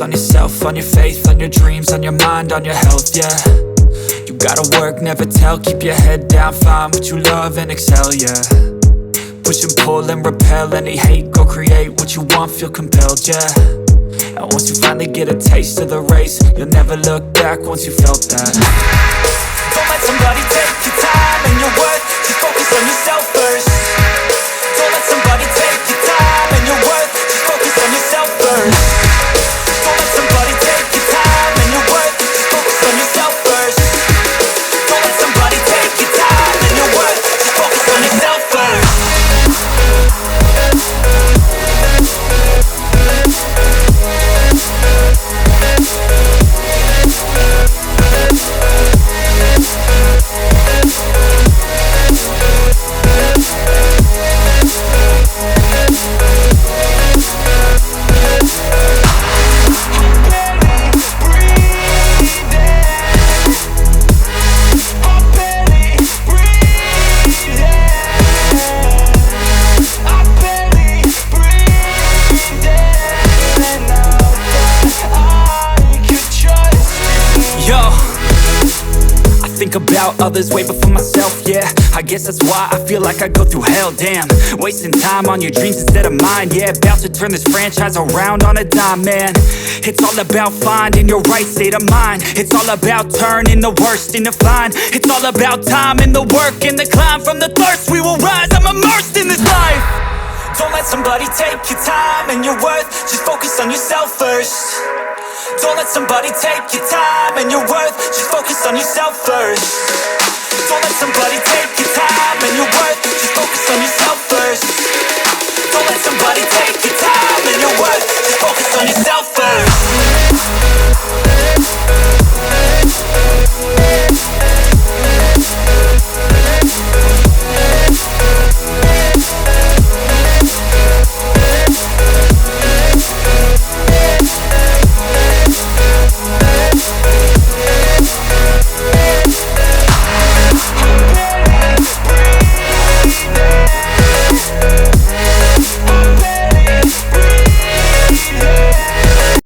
focus on yourself, on your faith, on your dreams, on your mind, on your health, yeah. You gotta work, never tell, keep your head down, find what you love and excel, yeah. Push and pull and repel any hate, go create what you want, feel compelled, yeah. And once you finally get a taste of the race, you'll never look back once you felt that. Don't let somebody take your time and your worth, just focus on yourself first. Don't let somebody take your time and your worth, just focus on yourself first. Don't let somebody take your time and your worth, just focus on yourself first. Don't let somebody take your time and your worth, just focus on yourself first. Think about others way before myself, yeah. I guess that's why I feel like I go through hell, damn. Wasting time on your dreams instead of mine, yeah. About to turn this franchise around on a dime, man. It's all about finding your right state of mind. It's all about turning the worst into fine. It's all about time and the work and the climb. From the thirst we will rise, I'm immersed in this life. Don't let somebody take your time and your worth, just focus on yourself first. Don't let somebody take your time and your worth, just focus on yourself first. Don't let